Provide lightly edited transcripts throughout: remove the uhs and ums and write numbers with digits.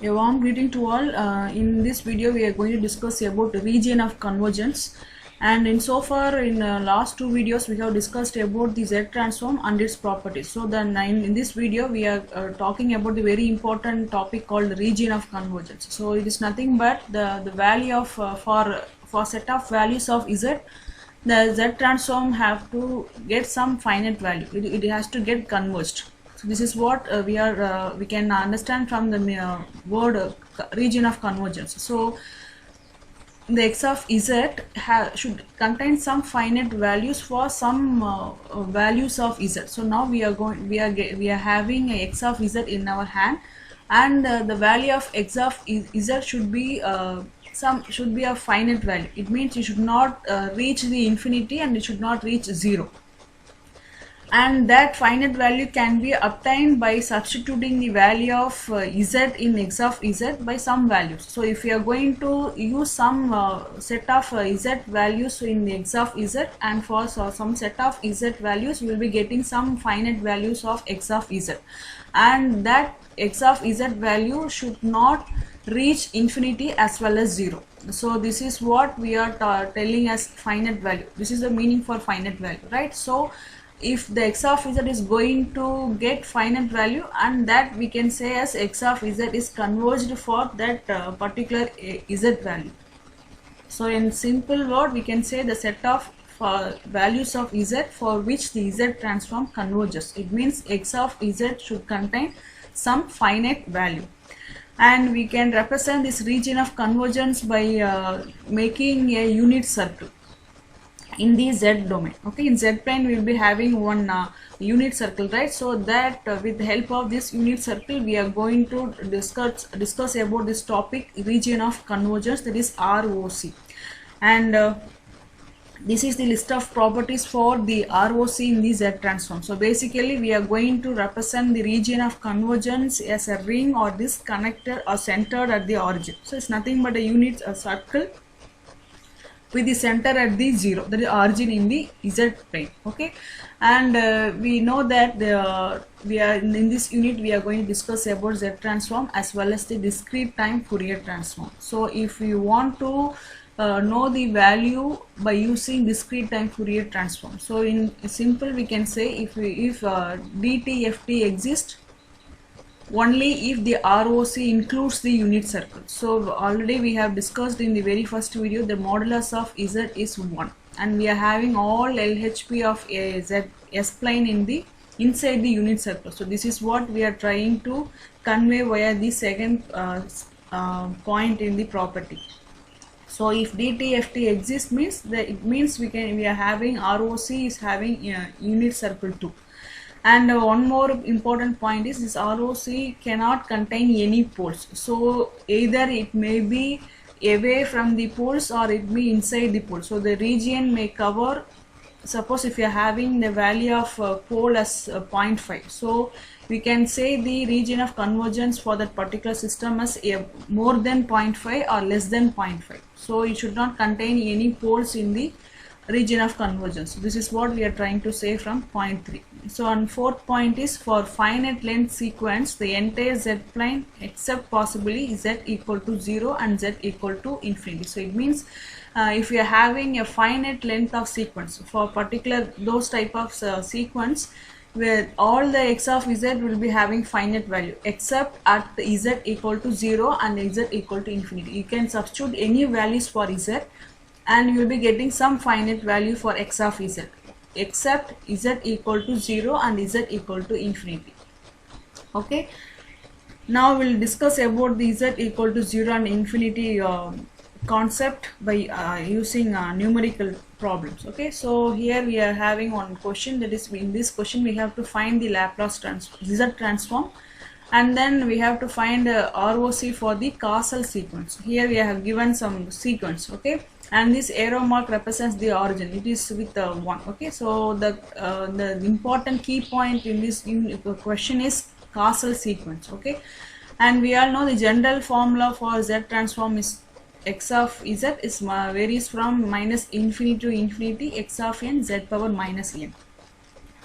A warm greeting to all. In this video we are going to discuss about the region of convergence, and insofar in last two videos we have discussed about the Z transform and its properties. So then in this video we are talking about the very important topic called the region of convergence. So it is nothing but the value of for set of values of Z, the Z transform have to get some finite value. It has to get converged. So this is what we can understand from the word region of convergence. So the x of z should contain some finite values for some values of z. So now we are having a x of z in our hand, and the value of x of z should be a finite value. It means it should not reach the infinity and it should not reach 0. And that finite value can be obtained by substituting the value of z in x of z by some values. So if we are going to use some set of z values in the x of z, and for some set of z values we will be getting some finite values of x of z, and that x of z value should not reach infinity as well as 0. So this is what we are telling as finite value. This is the meaning for finite value, right? So if the x of z is going to get finite value, and that we can say as x of z is converged for that particular z value. So in simple word we can say the set of values of z for which the z transform converges. It means x of z should contain some finite value, and we can represent this region of convergence by making a unit circle in the z domain. Okay, in z plane we will be having one unit circle, right? So that with the help of this unit circle we are going to discuss about this topic, region of convergence, that is ROC. And this is the list of properties for the ROC in the Z transform. So basically we are going to represent the region of convergence as a ring or this connected or centered at the origin. So it's nothing but a unit circle with the center at the 0, that is origin in the Z plane. Okay, and we know that we are in this unit we are going to discuss about Z transform as well as the discrete time Fourier transform. So if you want to know the value by using discrete time Fourier transform, so in simple we can say if dt ft exists only if the ROC includes the unit circle. So already we have discussed in the very first video the modulus of z is 1, and we are having all LHP of a z s plane in the inside the unit circle. So this is what we are trying to convey via the second point in the property. So if dt ft exists means that it means we are having ROC is having unit circle 2. And one more important point is this ROC cannot contain any poles. So either it may be away from the poles or it may be inside the pole. So the region may cover, suppose if you are having the value of pole as 0.5, so we can say the region of convergence for that particular system as more than 0.5 or less than 0.5. So it should not contain any poles in the region of convergence. This is what we are trying to say from point 3. So on fourth point is for finite length sequence the entire z plane except possibly z equal to 0 and z equal to infinity. So it means if we are having a finite length of sequence for particular those type of sequence where all the x of z will be having finite value except at z equal to 0 and z equal to infinity. You can substitute any values for z and you will be getting some finite value for x of z except z equal to 0 and z equal to infinity. Okay, now we will discuss about the z equal to 0 and infinity concept by using numerical problems. Okay, so here we are having one question, that is in this question we have to find the Laplace z transform, and then we have to find ROC for the causal sequence. Here we have given some sequence. Okay, and this arrow mark represents the origin, it is with 1. Okay, so the important key point in this question is causal sequence. Okay, and we all know the general formula for Z transform is x of z is varies from minus infinity to infinity x of n z power minus n.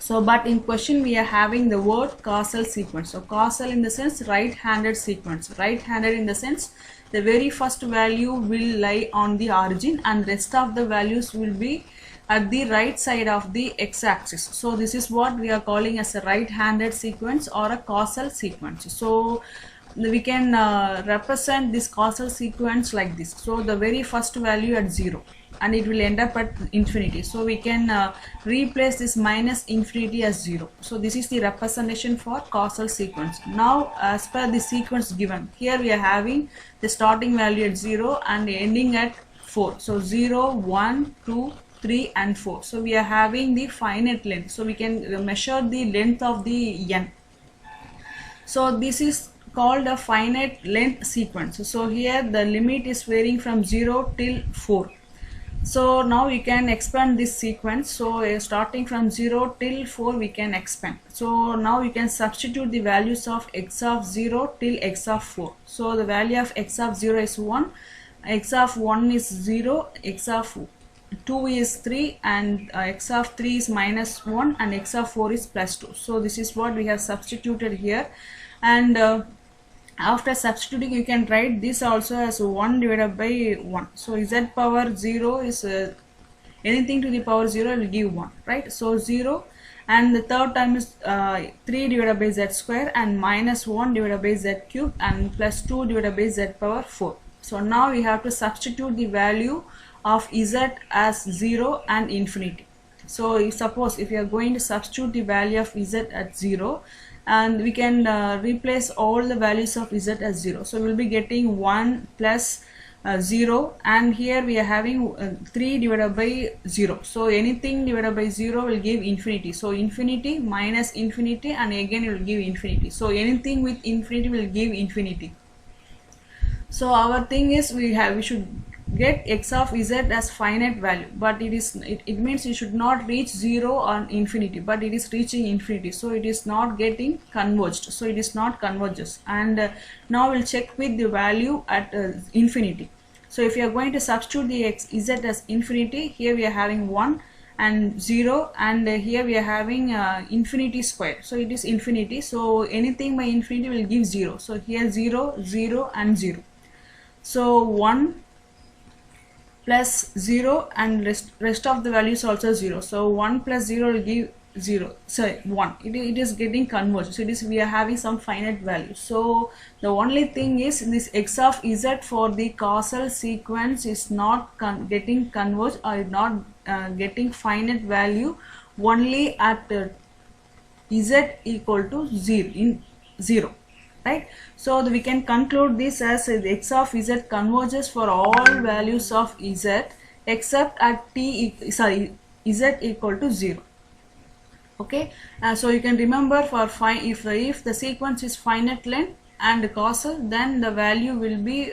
So but in question we are having the word causal sequence. So causal in the sense right-handed sequence. Right-handed in the sense the very first value will lie on the origin and rest of the values will be at the right side of the x-axis. So this is what we are calling as a right-handed sequence or a causal sequence. So we can represent this causal sequence like this. So the very first value at 0 and it will end up at infinity. So we can replace this minus infinity as 0. So this is the representation for causal sequence. Now as per the sequence given, here we are having the starting value at 0 and ending at 4. So 0, 1, 2, 3 and 4. So we are having the finite length. So we can measure the length of the n. So this is called a finite length sequence. So here the limit is varying from 0 till 4. So now we can expand this sequence. So starting from 0 till 4 we can expand. So now we can substitute the values of x of 0 till x of 4. So the value of x of 0 is 1, x of 1 is 0, x of 2 is 3 and x of 3 is minus 1 and x of 4 is plus 2. So this is what we have substituted here, and after substituting you can write this also as 1 divided by 1. So z power 0 is anything to the power 0 will give 1, right? So 0, and the third term is 3 divided by z square and minus 1 divided by z cube and plus 2 divided by z power 4. So now we have to substitute the value of z as 0 and infinity. So suppose if you are going to substitute the value of z at 0, and we can replace all the values of z as 0. So we will be getting 1 plus 0, and here we are having 3 divided by 0. So anything divided by 0 will give infinity. So infinity minus infinity and again it will give infinity. So anything with infinity will give infinity. So our thing is we should get x of z as finite value, but it means it should not reach 0 or infinity, but it is reaching infinity. So it is not getting converged. So it is not converges, and now we'll check with the value at infinity. So if you are going to substitute the z as infinity, here we are having 1 and 0, and here we are having infinity square. So it is infinity. So anything by infinity will give 0. So here 0, 0 and 0. So 1 plus 0 and rest of the values also 0. So 1 plus 0 will give 0. Sorry, 1. It is getting converged. So we are having some finite value. So the only thing is this x of z for the causal sequence is not getting converged or not getting finite value only at z equal to 0. Right? So we can conclude this as x of z converges for all values of z except at z equal to 0. Okay, so you can remember for if the sequence is finite length and causal, then the value will be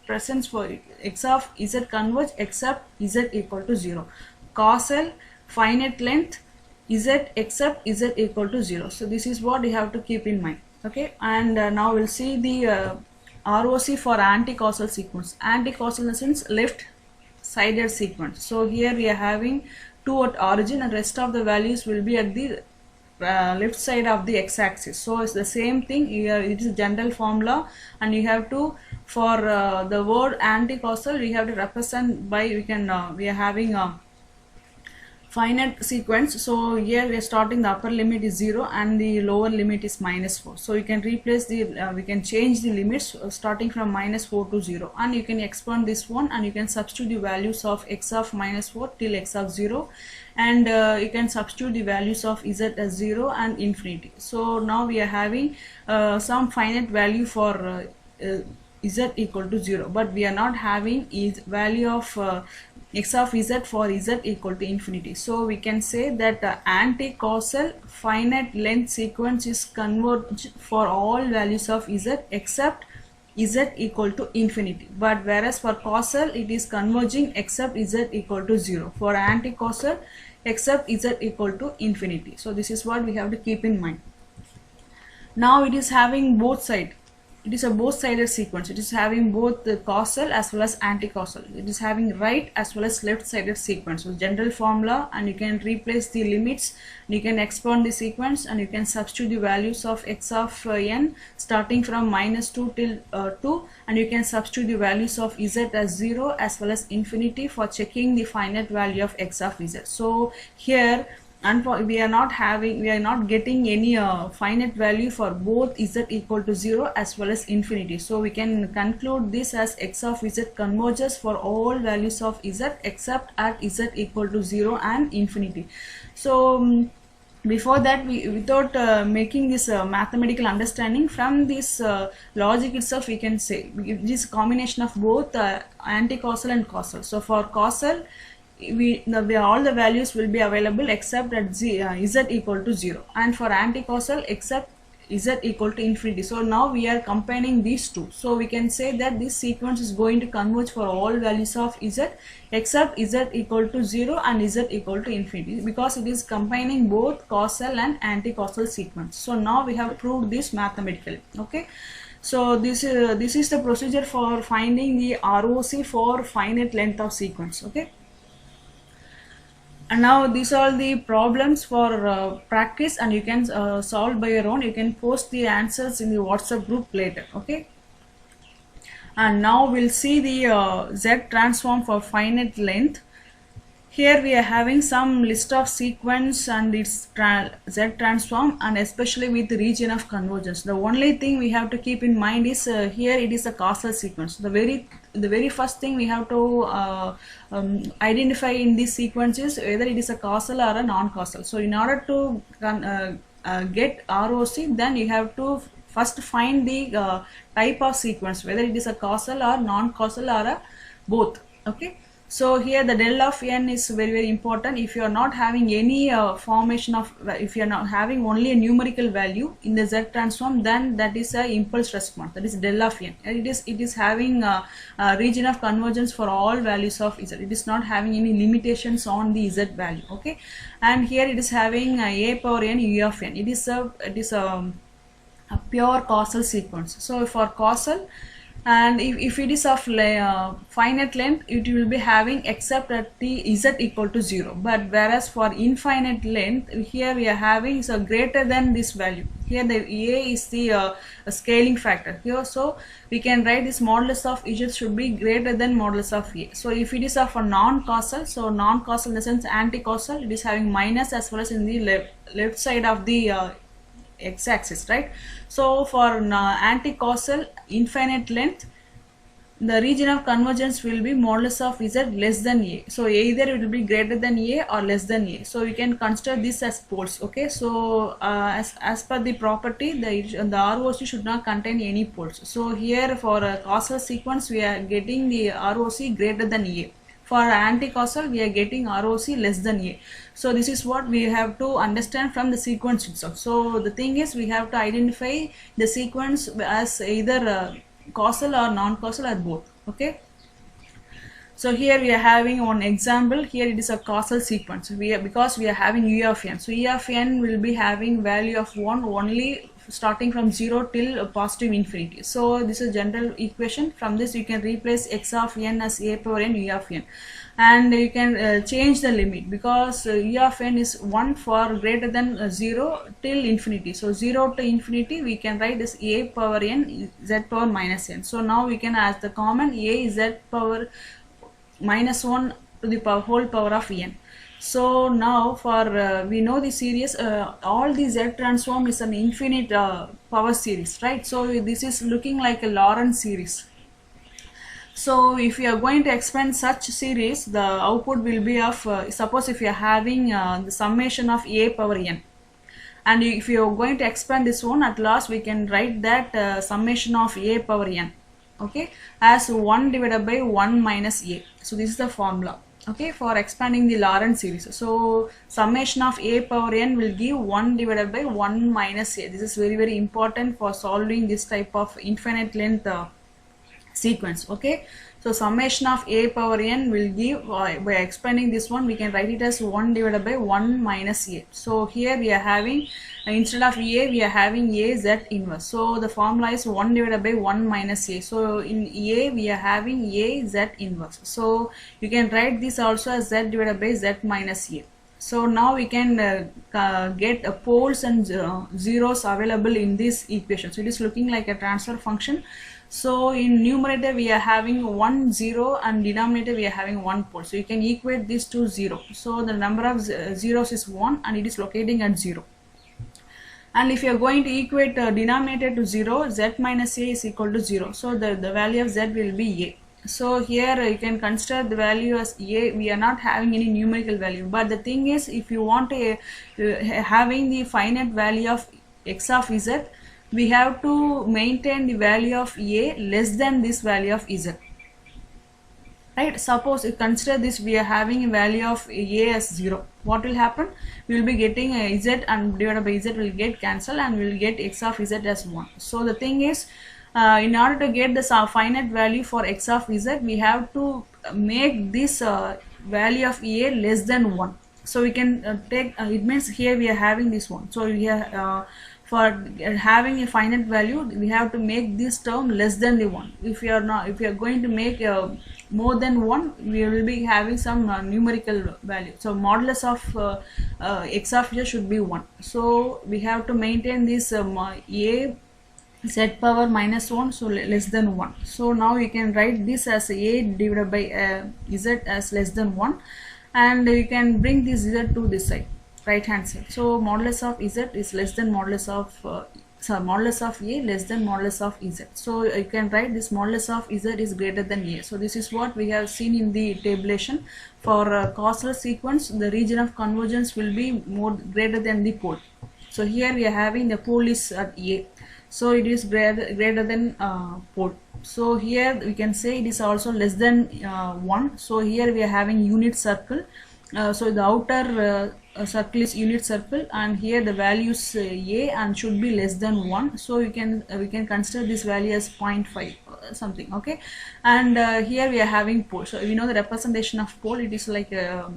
present for x of z converge except z equal to 0. Causal, finite length, z except z equal to 0. So this is what you have to keep in mind. Okay, and now we'll see the ROC for anti-causal sequence. Anti-causal in the sense left-sided sequence. So here we are having 2 at origin and rest of the values will be at the left side of the x-axis. So it's the same thing here. It is a general formula, and you have to, for the word anti-causal, we have to represent by we are having a finite sequence. So here we are starting, the upper limit is 0 and the lower limit is minus 4. So you can replace the we can change the limits starting from minus 4 to 0, and you can expand this one and you can substitute the values of x of minus 4 till x of 0, and you can substitute the values of z as 0 and infinity. So now we are having some finite value for z equal to 0, but we are not having value of x of z for z equal to infinity. So we can say that the anti-causal finite length sequence is converged for all values of z except z equal to infinity, but whereas for causal it is converging except z equal to 0, for anti-causal except z equal to infinity. So this is what we have to keep in mind. Now it is having both sides. it is a both-sided sequence. It is having both the causal as well as anti-causal. It is having right as well as left-sided sequence. So general formula, and you can replace the limits, and you can expand the sequence, and you can substitute the values of x of n starting from -2 till 2, and you can substitute the values of z as 0 as well as infinity for checking the finite value of x of z. So here, and we are not getting any finite value for both z equal to 0 as well as infinity. So we can conclude this as x of z converges for all values of z except at z equal to 0 and infinity. So before that, without making this mathematical understanding, from this logic itself we can say this combination of both anti-causal and causal. So for causal, all the values will be available except at z equal to 0, and for anti-causal except z equal to infinity. So now we are combining these two, so we can say that this sequence is going to converge for all values of z except z equal to 0 and z equal to infinity, because it is combining both causal and anti-causal sequence. So now we have proved this mathematically. Okay, so this is the procedure for finding the ROC for finite length of sequence. Okay, and now these are the problems for practice, and you can solve by your own. You can post the answers in the WhatsApp group later. Okay, and now we'll see the Z transform for finite length. Here we are having some list of sequence and its Z transform, and especially with the region of convergence. The only thing we have to keep in mind is here it is a causal sequence. The very first thing we have to identify in this sequence is whether it is a causal or a non-causal. So in order to get ROC, then you have to first find the type of sequence, whether it is a causal or non-causal or a both. Okay, so here the del of n is very important. If you are not having any formation of, if you are not having only a numerical value in the Z transform, then that is a impulse response, that is del of n. It is having a region of convergence for all values of z. It is not having any limitations on the z value. Okay, and here it is having a power n u of n. It is a pure causal sequence. So for causal, and if it is of finite length, it will be having except at the z equal to 0. But whereas for infinite length, here we are having is a greater than this value. Here the a is the scaling factor here, so we can write this modulus of z should be greater than modulus of a. So if it is of a non-causal, so non-causal in the sense anti-causal, it is having minus as well as in the left side of the x-axis, right? So for anti-causal infinite length, the region of convergence will be modulus of z less than a. So either it will be greater than a or less than a. So we can consider this as poles. Okay, so as per the property, the ROC should not contain any poles. So here for a causal sequence, we are getting the ROC greater than a. For anti-causal, we are getting ROC less than a. So this is what we have to understand from the sequence itself. So the thing is, we have to identify the sequence as either causal or non-causal or both. Okay, so here we are having one example. Here it is a causal sequence. Because we are having u of n, so u of n will be having value of 1 only starting from 0 till positive infinity. So this is general equation. From this you can replace x of n as a power n u of n, and you can change the limit, because u of n is 1 for greater than 0 till infinity. So 0 to infinity we can write as a power n z power minus n. So now we can, as the common, a is z power minus 1 to the whole power of n. So now for we know the series, all the Z transform is an infinite power series, right? So this is looking like a Lorentz series. So if you are going to expand such series, the output will be of, suppose if you are having the summation of a power n, and if you are going to expand this one, at last we can write that summation of a power n, okay, as 1 divided by 1 minus a. So this is the formula. Okay, for expanding the Lorentz series. So summation of a power n will give 1 divided by 1 minus a. This is very important for solving this type of infinite length sequence. Okay, so summation of a power n will give, by expanding this one we can write it as 1 divided by 1 minus a. So here we are having, instead of a we are having a z inverse, so the formula is 1 divided by 1 minus a. So in a we are having a z inverse, so you can write this also as z divided by z minus a. So now we can get poles and zeros available in this equation. So it is looking like a transfer function. So in numerator we are having 1 0 and denominator we are having 1 pole. So you can equate this to 0. So the number of zeros is 1 and it is locating at 0. And if you are going to equate denominator to 0, z minus a is equal to 0. So the value of z will be a. So here you can consider the value as a. We are not having any numerical value, but the thing is, if you want to having the finite value of x of z, we have to maintain the value of a less than this value of z, right? Suppose you consider this, we are having a value of a as 0. What will happen? We will be getting a z and divided by z will get cancelled and we will get x of z as 1. So the thing is, in order to get the finite value for x of z, we have to make this value of a less than 1. So we can take, it means here we are having this one. So we are for having a finite value, we have to make this term less than the 1. If we are not, if we are going to make more than 1, we will be having some numerical value. So modulus of x of z should be 1. So we have to maintain this a z power minus 1, so less than 1. So now you can write this as a divided by z as less than 1, and you can bring this z to this side, right hand side. So modulus of z is less than modulus of modulus of a less than modulus of z. So you can write this modulus of z is greater than a. So this is what we have seen in the tabulation. For causal sequence, the region of convergence will be more greater than the pole. So here we are having the pole is at a, so it is greater than pole. So here we can say it is also less than 1. So here we are having unit circle. So the outer circle is unit circle, and here the value is a and should be less than 1. So we can consider this value as 0.5 something. Okay, and here we are having pole. So we know the representation of pole, it is like a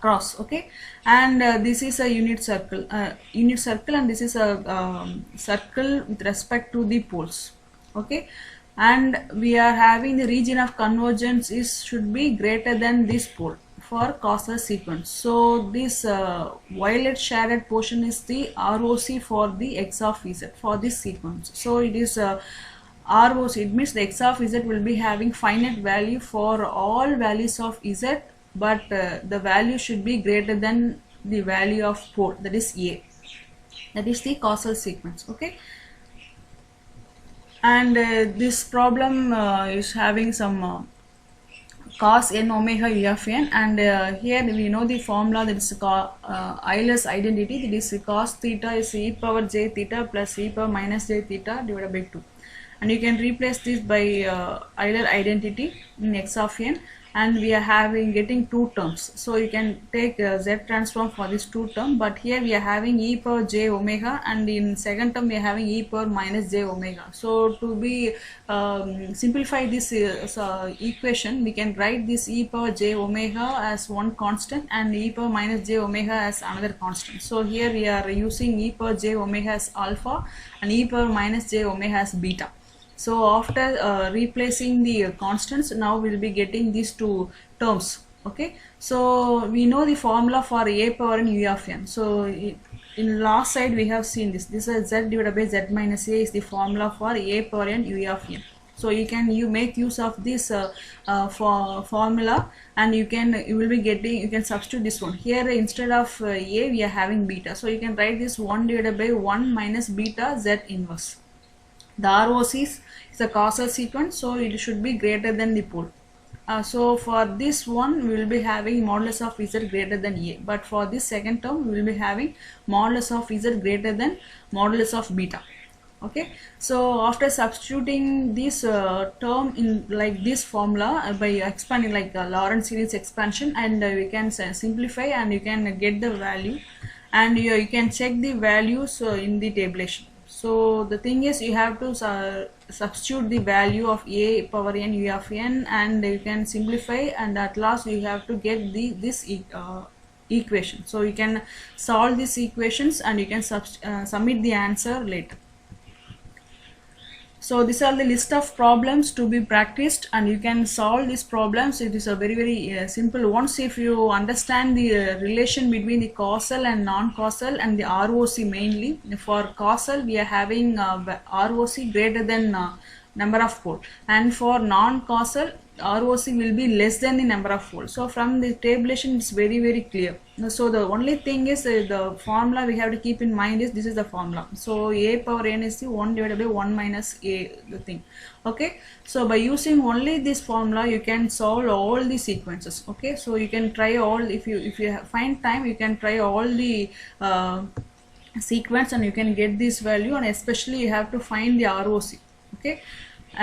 cross. Okay, and this is a unit circle, and this is a circle with respect to the poles. Okay, and we are having the region of convergence is should be greater than this pole for causal sequence. So this violet shaded portion is the ROC for the x of z for this sequence. So it is ROC, it means the x of z will be having finite value for all values of z, but the value should be greater than the value of pole, that is a. That is the causal sequence. Okay, and this problem is having some cos n omega u of n, and here we know the formula, that is Euler's identity, that is cos theta is e power j theta plus e power minus j theta divided by 2, and you can replace this by Euler identity in x of n, and we are getting two terms. So you can take z transform for this two term, but here we are having e power j omega, and in second term we are having e power minus j omega. So to be simplify this equation, we can write this e power j omega as one constant and e power minus j omega as another constant. So here we are using e power j omega as alpha and e power minus j omega as beta. So after replacing the constants, now we will be getting these two terms. Okay, so we know the formula for a power n u of n. So in last slide we have seen this. This is z divided by z minus a is the formula for a power n u of n. So you make use of this formula, and you will be getting, you can substitute this one here. Instead of a we are having beta, so you can write this 1 divided by 1 minus beta z inverse. The ROC is a causal sequence, so it should be greater than the pole. So for this one we will be having modulus of z greater than a, but for this second term we will be having modulus of z greater than modulus of beta. Okay, so after substituting this term in like this formula by expanding like Lorentz series expansion, and we can simplify and you can get the value, and you can check the values in the tabulation. So the thing is, you have to substitute the value of a power n u of n, and you can simplify, and at last you have to get this equation. So you can solve these equations and you can submit the answer later. So these are the list of problems to be practiced, and you can solve these problems. It is a very simple. Once if you understand the relation between the causal and non-causal and the ROC mainly. For causal we are having ROC greater than number of pole, and for non-causal ROC will be less than the number of folds. So from the tabulation it's very clear. So the only thing is the formula we have to keep in mind is this is the formula. So a power n is the 1 divided by 1 minus a, the thing. Okay, so by using only this formula you can solve all the sequences. Okay, so you can try all, if you find time you can try all the sequence and you can get this value, and especially you have to find the ROC. Okay,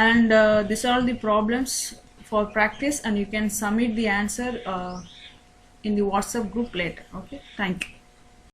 and these are the problems for practice, and you can submit the answer in the WhatsApp group later. Okay, thank you.